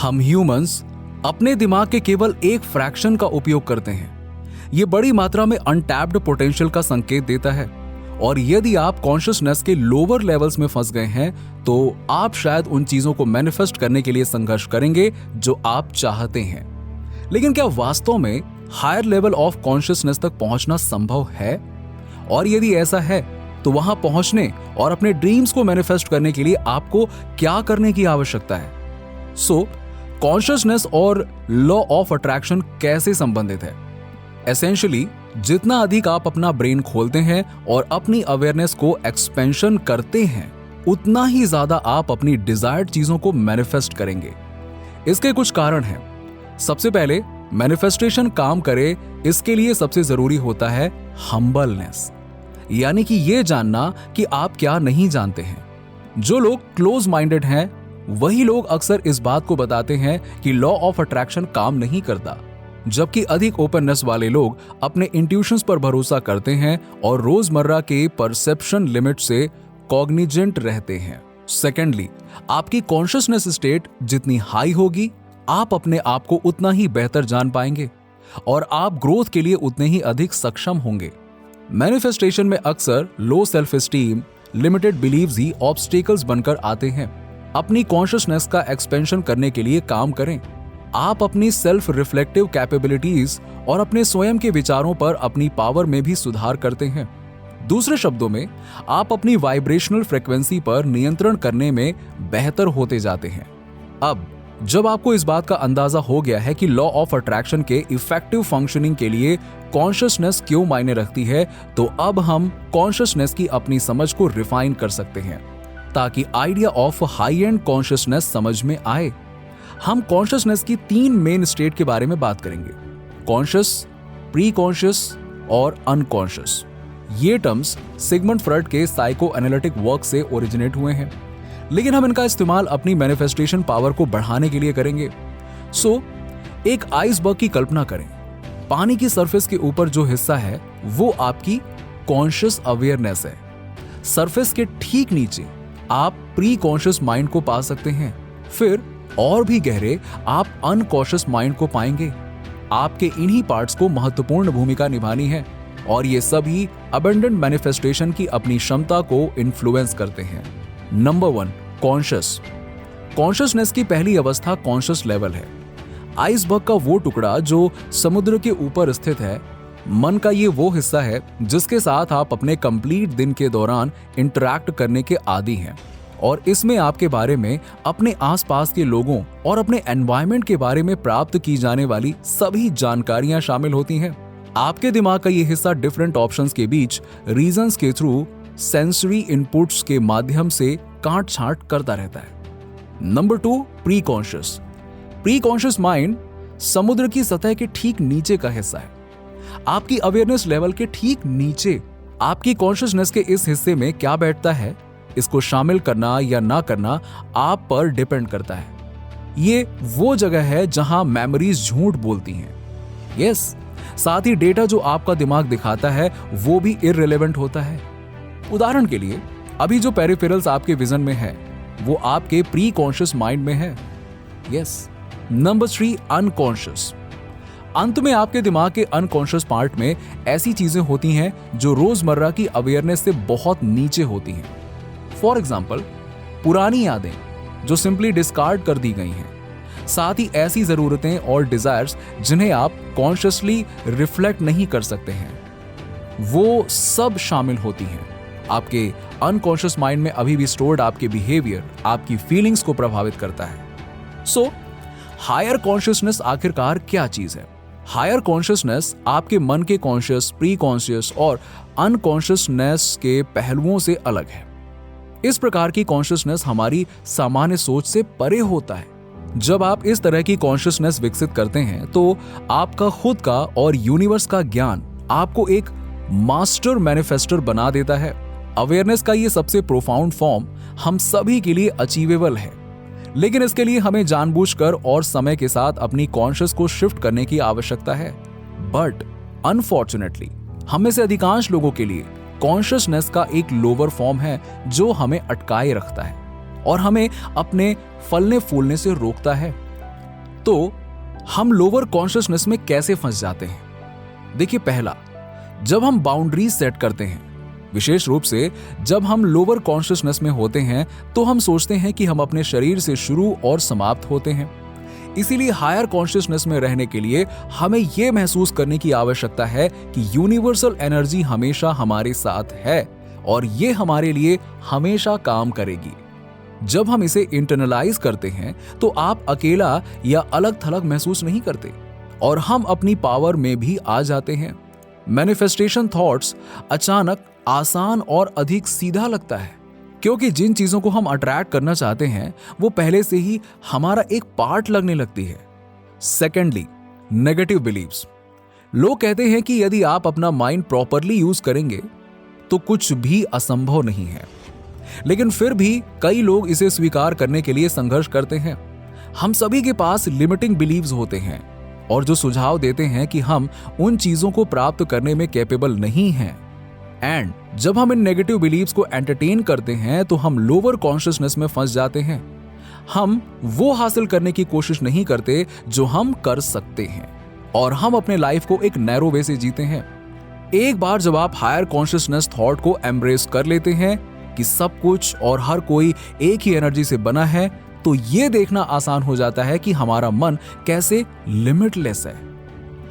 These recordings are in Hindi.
हम ह्यूमंस अपने दिमाग के केवल एक फ्रैक्शन का उपयोग करते हैं। ये बड़ी मात्रा में अनटैप्ड पोटेंशियल का संकेत देता है, और यदि आप कॉन्शियसनेस के लोअर लेवल्स में फंस गए हैं तो आप शायद उन चीजों को मैनिफेस्ट करने के लिए संघर्ष करेंगे जो आप चाहते हैं। लेकिन क्या वास्तव में हायर लेवल ऑफ कॉन्शियसनेस तक पहुंचना संभव है? और यदि ऐसा है तो वहां पहुंचने और अपने ड्रीम्स को मैनिफेस्ट करने के लिए आपको क्या करने की आवश्यकता है? कॉन्शियसनेस और लॉ ऑफ अट्रैक्शन कैसे संबंधित है? एसेंशियली जितना अधिक आप अपना ब्रेन खोलते हैं और अपनी अवेयरनेस को एक्सपेंशन करते हैं, उतना ही ज्यादा आप अपनी डिजायर्ड चीजों को मैनिफेस्ट करेंगे। इसके कुछ कारण हैं। सबसे पहले, मैनिफेस्टेशन काम करे इसके लिए सबसे जरूरी होता है हम्बलनेस, यानी कि यह जानना कि आप क्या नहीं जानते हैं। जो लोग क्लोज माइंडेड हैं वही लोग अक्सर इस बात को बताते हैं कि लॉ ऑफ अट्रैक्शन काम नहीं करता, जबकि अधिक ओपननेस वाले लोग अपने इंट्यूशंस पर भरोसा करते हैं और रोजमर्रा के परसेप्शन लिमिट से कॉग्निजेंट रहते हैं। सेकेंडली, आपकी कॉन्शियसनेस स्टेट जितनी हाई होगी, आप अपने आप को उतना ही बेहतर जान पाएंगे और आप ग्रोथ के लिए उतने ही अधिक सक्षम होंगे। मैनिफेस्टेशन में अक्सर low self esteem, limited believes ही ऑब्स्टेकल्स बनकर आते हैं। अपनी कॉन्शियसनेस का एक्सपेंशन करने के लिए काम करें। आप अपनी सेल्फ रिफ्लेक्टिव कैपेबिलिटीज और अपने स्वयं के विचारों पर अपनी पावर में भी सुधार करते हैं। दूसरे शब्दों में, आप अपनी वाइब्रेशनल फ्रीक्वेंसी पर नियंत्रण करने में बेहतर होते जाते हैं। अब जब आपको इस बात का अंदाजा हो गया है कि लॉ ऑफ अट्रैक्शन के इफेक्टिव फंक्शनिंग के लिए कॉन्शियसनेस क्यों मायने रखती है, तो अब हम कॉन्शियसनेस की अपनी समझ को रिफाइन कर सकते हैं ताकि idea of high and consciousness समझ में आए। हम कॉन्शियसनेस की 3 मेन स्टेट के बारे में बात करेंगे: कॉन्शियस, प्री कॉन्शियस और अनकॉन्शियस। ये टर्म्स सिगमंड फ्रॉइड के साइको एनालिटिक वर्क से ओरिजिनेट हुए हैं, लेकिन हम इनका इस्तेमाल अपनी मैनिफेस्टेशन पावर को बढ़ाने के लिए करेंगे। एक आइसबर्ग की कल्पना करें। पानी की सरफेस के ऊपर जो हिस्सा है वो आपकी कॉन्शियस अवेयरनेस है। सरफेस के ठीक नीचे आप प्री कॉन्शियस माइंड को पा सकते हैं। फिर और भी गहरे आप अनकॉन्शियस माइंड को पाएंगे। आपके इन्हीं पार्ट्स को महत्वपूर्ण भूमिका निभानी है और ये सभी अबंडेंट मैनिफेस्टेशन की अपनी क्षमता को इन्फ्लुएंस करते हैं। Number 1, conscious. कॉन्शियसनेस की पहली अवस्था कॉन्शियस लेवल है। आइसबर्ग का वो टुकड़ा जो समुद्र के ऊपर स्थित है। मन का ये वो हिस्सा है जिसके साथ आप अपने कंप्लीट दिन के दौरान इंटरैक्ट करने के आदी हैं, और इसमें आपके बारे में, अपने आसपास के लोगों और अपने एनवायरनमेंट के बारे में प्राप्त की जाने वाली सभी जानकारियां शामिल होती हैं। आपके दिमाग का ये हिस्सा डिफरेंट ऑप्शंस के बीच रीजंस के थ्रू सेंसरी इनपुट्स के माध्यम से काट छांट करता रहता है। Number 2, pre conscious. Pre conscious mind समुद्र की सतह के ठीक नीचे का हिस्सा है। आपकी अवेयरनेस लेवल के ठीक नीचे आपकी कॉन्शियसनेस के इस हिस्से में क्या बैठता है, इसको शामिल करना या ना करना आप पर डिपेंड करता है। ये वो जगह है जहां मेमोरीज झूठ बोलती हैं। यस, साथ ही डेटा जो आपका दिमाग दिखाता है वो भी इररिलेवेंट होता है। उदाहरण के लिए, अभी जो पेरिफेरल्स आपके विजन में है वो आपके प्री कॉन्शियस माइंड में है। यस। Number 3, unconscious. अंत में आपके दिमाग के अनकॉन्शियस पार्ट में ऐसी चीजें होती हैं जो रोजमर्रा की अवेयरनेस से बहुत नीचे होती हैं। फॉर एग्जाम्पल, पुरानी यादें जो सिंपली डिस्कार्ड कर दी गई हैं। साथ ही ऐसी जरूरतें और डिजायर्स जिन्हें आप कॉन्शियसली रिफ्लेक्ट नहीं कर सकते हैं, वो सब शामिल होती हैं। आपके अनकॉन्शियस माइंड में अभी भी स्टोर्ड आपके बिहेवियर, आपकी फीलिंग्स को प्रभावित करता है। हायर कॉन्शियसनेस आखिरकार क्या चीज है? हायर कॉन्शियसनेस आपके मन के कॉन्शियस, प्री कॉन्शियस और अनकॉन्शियसनेस के पहलुओं से अलग है। इस प्रकार की कॉन्शियसनेस हमारी सामान्य सोच से परे होता है। जब आप इस तरह की कॉन्शियसनेस विकसित करते हैं तो आपका खुद का और यूनिवर्स का ज्ञान आपको एक मास्टर मैनिफेस्टर बना देता है। अवेयरनेस का ये सबसे प्रोफाउंड फॉर्म हम सभी के लिए अचीवेबल है, लेकिन इसके लिए हमें जानबूझकर और समय के साथ अपनी कॉन्शियस को शिफ्ट करने की आवश्यकता है। बट अनफॉर्चुनेटली हम में से अधिकांश लोगों के लिए कॉन्शियसनेस का एक लोअर फॉर्म है जो हमें अटकाए रखता है और हमें अपने फलने फूलने से रोकता है। तो हम लोअर कॉन्शियसनेस में कैसे फंस जाते हैं? देखिए, पहला, जब हम बाउंड्रीज सेट करते हैं, विशेष रूप से जब हम लोअर कॉन्शियसनेस में होते हैं, तो हम सोचते हैं कि हम अपने शरीर से शुरू और समाप्त होते हैं। इसीलिए हायर कॉन्शियसनेस में रहने के लिए हमें यह महसूस करने की आवश्यकता है कि यूनिवर्सल एनर्जी हमेशा हमारे साथ है और ये हमारे लिए हमेशा काम करेगी। जब हम इसे इंटरनलाइज करते हैं तो आप अकेला या अलग थलग महसूस नहीं करते और हम अपनी पावर में भी आ जाते हैं। मैनिफेस्टेशन थॉट्स अचानक आसान और अधिक सीधा लगता है, क्योंकि जिन चीजों को हम अट्रैक्ट करना चाहते हैं वो पहले से ही हमारा एक पार्ट लगने लगती है। Secondly, negative believes. लोग कहते हैं कि यदि आप अपना माइंड प्रॉपरली यूज करेंगे तो कुछ भी असंभव नहीं है, लेकिन फिर भी कई लोग इसे स्वीकार करने के लिए संघर्ष करते हैं। हम सभी के पास लिमिटिंग बिलीव्स होते हैं और जो सुझाव देते हैं कि हम उन चीजों को प्राप्त करने में कैपेबल नहीं हैं। एंड जब हम इन नेगेटिव बिलीव्स को एंटरटेन करते हैं तो हम लोअर कॉन्शियसनेस में फंस जाते हैं। हम वो हासिल करने की कोशिश नहीं करते जो हम कर सकते हैं और हम अपने लाइफ को एक नैरो वे से जीते हैं। एक बार जब आप हायर कॉन्शियसनेस थॉट को एम्ब्रेस कर लेते हैं कि सब कुछ और हर कोई एक ही एनर्जी से बना है, तो ये देखना आसान हो जाता है कि हमारा मन कैसे लिमिटलेस है।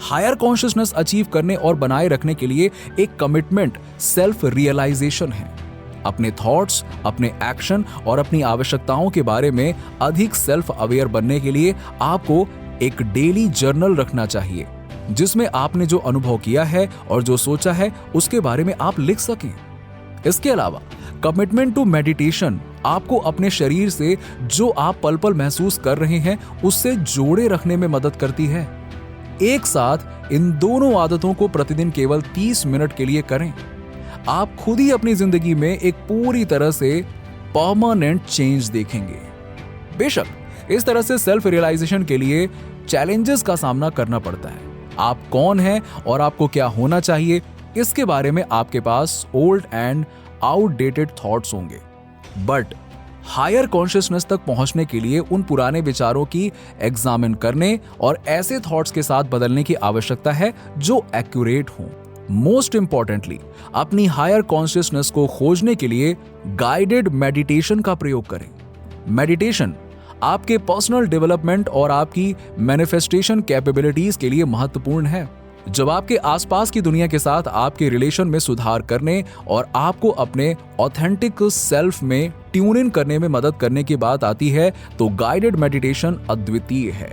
हायर कॉन्शियसनेस अचीव करने और बनाए रखने के लिए एक कमिटमेंट सेल्फ रियलाइजेशन है। अपने थॉट्स, अपने एक्शन और अपनी आवश्यकताओं के बारे में अधिक सेल्फ अवेयर बनने के लिए आपको एक डेली जर्नल रखना चाहिए, जिसमें आपने जो अनुभव किया है और जो सोचा है उसके बारे में आप लिख सकें। इसके अलावा कमिटमेंट टू मेडिटेशन आपको अपने शरीर से जो आप पल पल महसूस कर रहे हैं उससे जोड़े रखने में मदद करती है। एक साथ इन दोनों आदतों को प्रतिदिन केवल 30 मिनट के लिए करें। आप खुद ही अपनी जिंदगी में एक पूरी तरह से परमानेंट चेंज देखेंगे। बेशक इस तरह से सेल्फ रियलाइजेशन के लिए चैलेंजेस का सामना करना पड़ता है। आप कौन हैं और आपको क्या होना चाहिए, इसके बारे में आपके पास ओल्ड एंड आउटडेटेड थॉट्स होंगे, बट हायर कॉन्शियसनेस तक पहुंचने के लिए उन पुराने विचारों की एग्जामिन करने और ऐसे थॉट्स के साथ बदलने की आवश्यकता है जो एक्यूरेट हों। मोस्ट इंपॉर्टेंटली, अपनी हायर कॉन्शियसनेस को खोजने के लिए गाइडेड मेडिटेशन का प्रयोग करें। मेडिटेशन आपके पर्सनल डेवलपमेंट और आपकी मैनिफेस्टेशन कैपेबिलिटीज के लिए महत्वपूर्ण है। जब आपके आसपास की दुनिया के साथ आपके रिलेशन में सुधार करने और आपको अपने ऑथेंटिक सेल्फ में ट्यून इन करने में मदद करने की बात आती है, तो गाइडेड मेडिटेशन अद्वितीय है।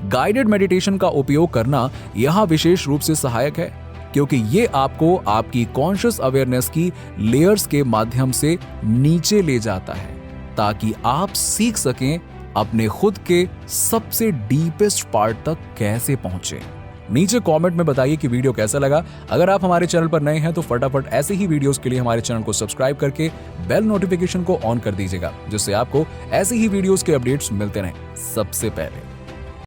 गाइडेड मेडिटेशन का उपयोग करना यहाँ विशेष रूप से सहायक है, क्योंकि ये आपको आपकी कॉन्शियस अवेयरनेस की लेयर्स के माध्यम से नीचे ले जाता है, ताकि आप सीख सकें अपने खुद के सबसे डीपेस्ट पार्ट तक कैसे पहुंचे। नीचे कमेंट में बताइए कि वीडियो कैसा लगा। अगर आप हमारे चैनल पर नए हैं तो फटाफट ऐसे ही वीडियोस के लिए हमारे चैनल को सब्सक्राइब करके बेल नोटिफिकेशन को ऑन कर दीजिएगा, जिससे आपको ऐसे ही वीडियोस के अपडेट्स मिलते रहें सबसे पहले।